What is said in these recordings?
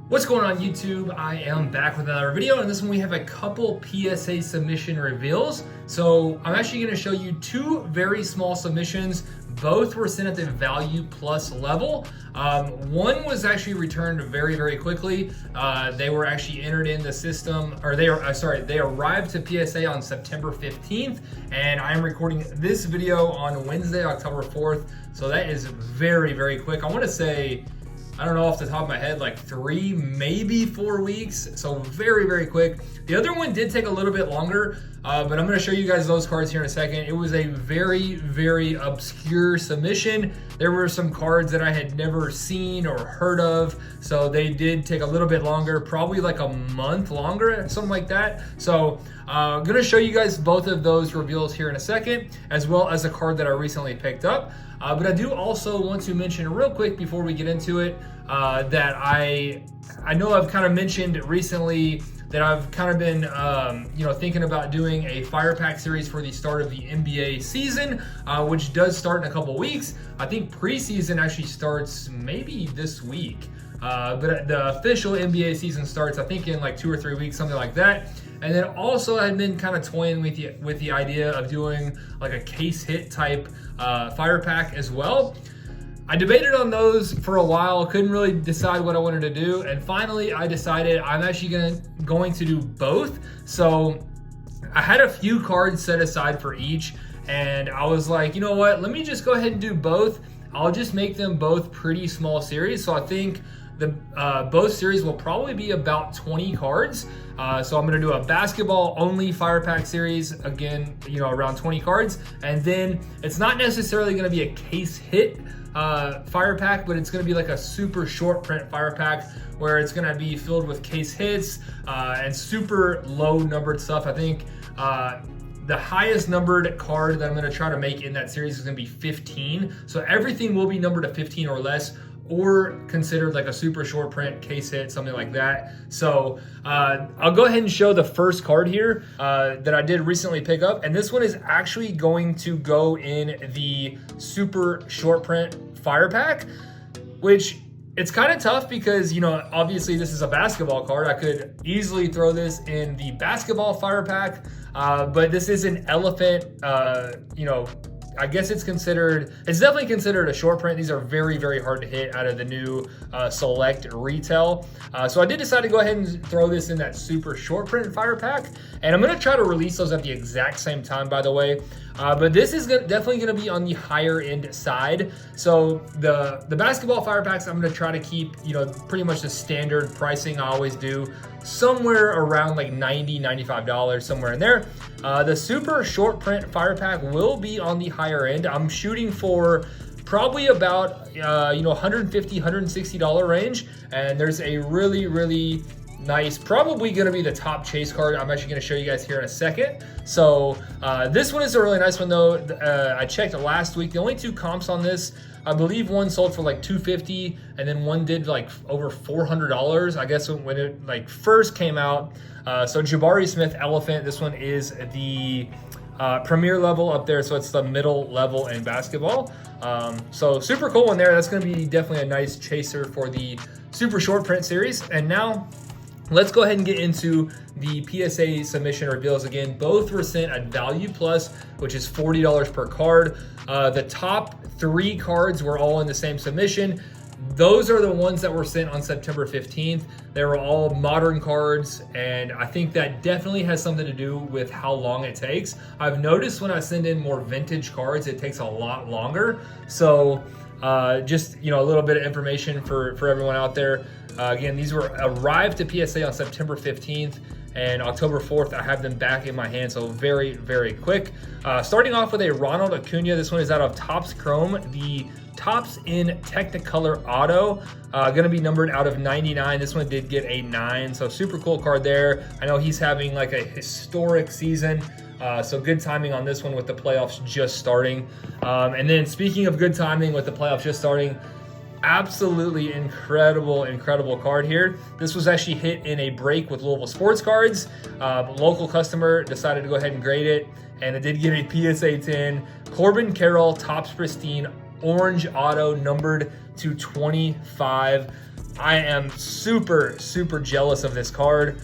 What's going on YouTube? I am back with another video, and this one we have a couple PSA submission reveals. So I'm actually going to show you two very small submissions. Both were sent at the value plus level. One was actually returned very quickly. They were actually entered in the system, or they arrived to PSA on September 15th, and I am recording this video on Wednesday, October 4th. So that is very quick. I want to say, I don't know off the top of my head, like 3, maybe 4 weeks. So very quick. The other one did take a little bit longer, but I'm gonna show you guys those cards here in a second. It was a very obscure submission. There were some cards that I had never seen or heard of. So they did take a little bit longer, probably like a month longer, something like that. So I'm gonna show you guys both of those reveals here in a second, as well as a card that I recently picked up. But I do also want to mention real quick before we get into it that I know I've kind of mentioned recently that I've kind of been thinking about doing a Fire Pack series for the start of the NBA season, which does start in a couple weeks. I think preseason actually starts maybe this week, but the official NBA season starts I think in like 2 or 3 weeks, something like that. And then also I had been kind of toying with the idea of doing like a case hit type Fire Pack as well. I debated on those for a while, couldn't really decide what I wanted to do, and finally I decided I'm actually going to do both. So I had a few cards set aside for each, and I was like, you know what, let me just go ahead and do both. I'll just make them both pretty small series. So I think both series will probably be about 20 cards. So I'm gonna do a basketball only Fire Pack series, again, around 20 cards. And then it's not necessarily gonna be a case hit Fire Pack, but it's gonna be like a super short print Fire Pack where it's gonna be filled with case hits and super low numbered stuff. I think the highest numbered card that I'm gonna try to make in that series is gonna be 15. So everything will be numbered to 15 or less, or considered like a super short print case hit, something like that. So I'll go ahead and show the first card here that I did recently pick up. And this one is actually going to go in the super short print Fire Pack, which it's kind of tough because, obviously this is a basketball card. I could easily throw this in the basketball Fire Pack, but this is an elephant, I guess it's definitely considered a short print. These are very hard to hit out of the new Select Retail. So I did decide to go ahead and throw this in that super short print Fire Pack. And I'm gonna try to release those at the exact same time, by the way. But this is definitely gonna be on the higher end side. So the basketball Fire Packs, I'm gonna try to keep, pretty much the standard pricing I always do, somewhere around like $90, $95, somewhere in there. The super short print Fire Pack will be on the higher end. I'm shooting for probably about $150, $160 range, and there's a really nice, probably gonna be the top chase card I'm actually gonna show you guys here in a second. So this one is a really nice one though. I checked last week, the only 2 comps on this, I believe one sold for like $250 and then one did like over $400, I guess, when it like first came out. So Jabari Smith Elephant, this one is the premier level up there, so it's the middle level in basketball. So super cool one there. That's gonna be definitely a nice chaser for the super short print series. And now let's go ahead and get into the PSA submission reveals. Again, both were sent at value plus, which is $40 per card. The top 3 cards were all in the same submission. Those are the ones that were sent on September 15th. They were all modern cards, and I think that definitely has something to do with how long it takes. I've noticed when I send in more vintage cards, it takes a lot longer. So just a little bit of information for everyone out there. Again, these arrived to PSA on September 15th, and October 4th, I have them back in my hand, so very quick. Starting off with a Ronald Acuna. This one is out of Topps Chrome, the Topps in Technicolor Auto. Gonna be numbered out of 99. This one did get a 9, so super cool card there. I know he's having like a historic season, so good timing on this one with the playoffs just starting. And then speaking of good timing with the playoffs just starting, absolutely incredible card here. This was actually hit in a break with Louisville Sports Cards. Local customer decided to go ahead and grade it, and it did get a PSA 10. Corbin Carroll, Topps Pristine orange auto numbered to 25. I am super, super jealous of this card.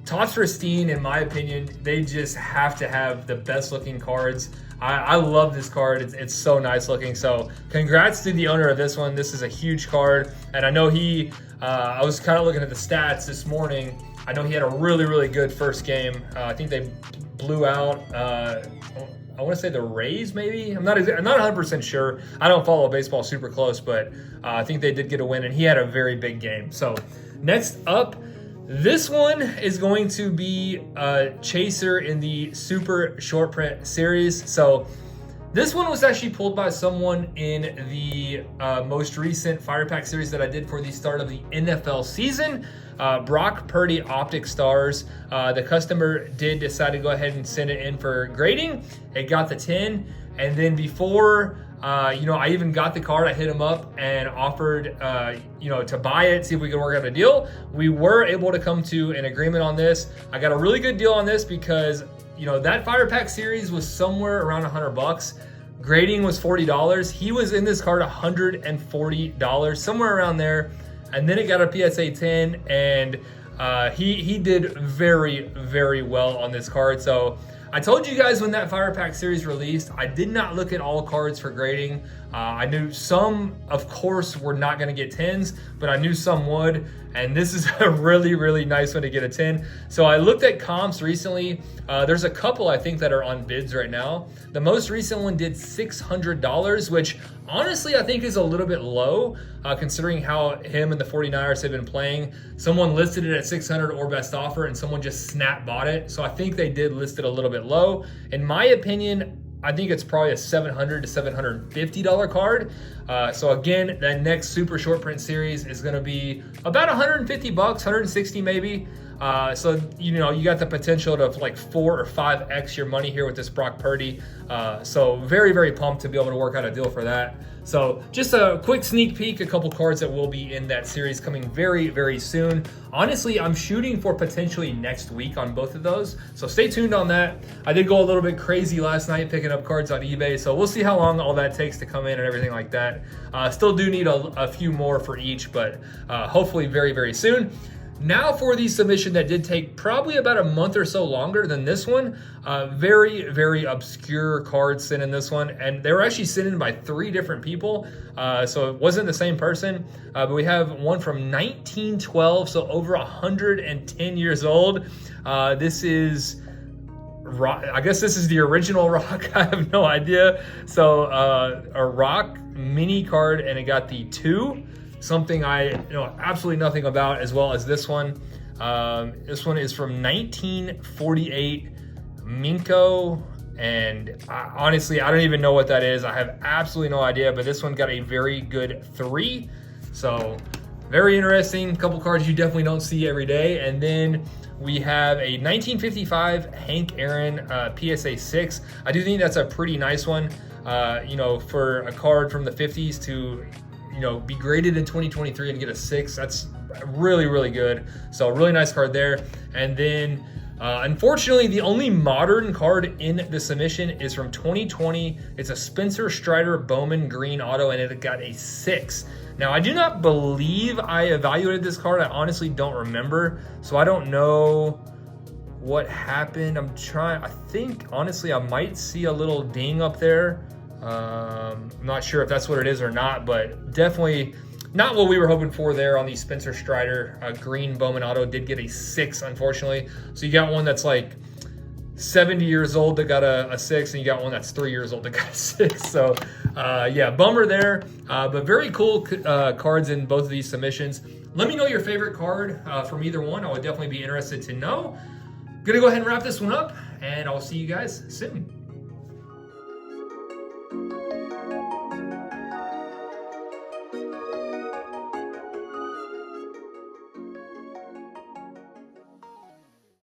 Topps Pristine, in my opinion, they just have to have the best looking cards. I love this card. It's so nice looking. So congrats to the owner of this one. This is a huge card. And I know I was kind of looking at the stats this morning. I know he had a really, really good first game. I think they blew out, I want to say the Rays maybe? I'm not 100% sure. I don't follow baseball super close, but I think they did get a win and he had a very big game. So next up, this one is going to be a chaser in the super short print series. So this one was actually pulled by someone in the most recent Fire Pack series that I did for the start of the NFL season. Brock Purdy Optic Stars. The customer did decide to go ahead and send it in for grading. It got the 10. And then before, I even got the card, I hit him up and offered, to buy it, see if we could work out a deal. We were able to come to an agreement on this. I got a really good deal on this because that Fire Pack series was somewhere around $100. Grading was $40. He was in this card $140, somewhere around there. And then it got a PSA 10, and he did very, very well on this card. So I told you guys when that Fire Pack series released, I did not look at all cards for grading. I knew some, of course, were not going to get 10s, but I knew some would. And this is a really, really nice one to get a 10. So I looked at comps recently. There's a couple I think that are on bids right now. The most recent one did $600, which honestly I think is a little bit low considering how him and the 49ers have been playing. Someone listed it at 600 or best offer and someone just snap bought it. So I think they did list it a little bit low. In my opinion, I think it's probably a $700 to $750 card. So again, that next super short print series is going to be about $150, 160 maybe. So you got the potential to like 4 or 5x your money here with this Brock Purdy. So very, very pumped to be able to work out a deal for that. So just a quick sneak peek, a couple cards that will be in that series coming very, very soon. Honestly, I'm shooting for potentially next week on both of those. So stay tuned on that. I did go a little bit crazy last night picking up cards on eBay. So we'll see how long all that takes to come in and everything like that. Still do need a few more for each, but hopefully very, very soon. Now for the submission that did take probably about a month or so longer than this one. Very, very obscure cards sent in this one. And they were actually sent in by 3 different people. So it wasn't the same person. But we have one from 1912, so over 110 years old. This is Rock. I guess this is the original Rock. I have no idea. So a Rock mini card, and it got the 2. Something I know absolutely nothing about, as well as this one. This one is from 1948, Minko, and honestly, I don't even know what that is. I have absolutely no idea, but this one got a very good 3. So very interesting. A couple cards you definitely don't see every day. And then we have a 1955 Hank Aaron PSA 6. I do think that's a pretty nice one, for a card from the 50s to be graded in 2023 and get a 6. That's really, really good. So really nice card there. And then unfortunately, the only modern card in the submission is from 2020. It's a Spencer Strider Bowman green auto, and it got a 6. Now, I do not believe I evaluated this card. I honestly don't remember. So I don't know what happened. I think honestly, I might see a little ding up there. I'm not sure if that's what it is or not, but definitely not what we were hoping for there on the Spencer Strider green Bowman auto. Did get a 6, unfortunately. So you got one that's like 70 years old that got a 6, and you got one that's 3 years old that got a 6. So yeah, bummer there, but very cool cards in both of these submissions. Let me know your favorite card from either one. I would definitely be interested to know. Gonna go ahead and wrap this one up, and I'll see you guys soon.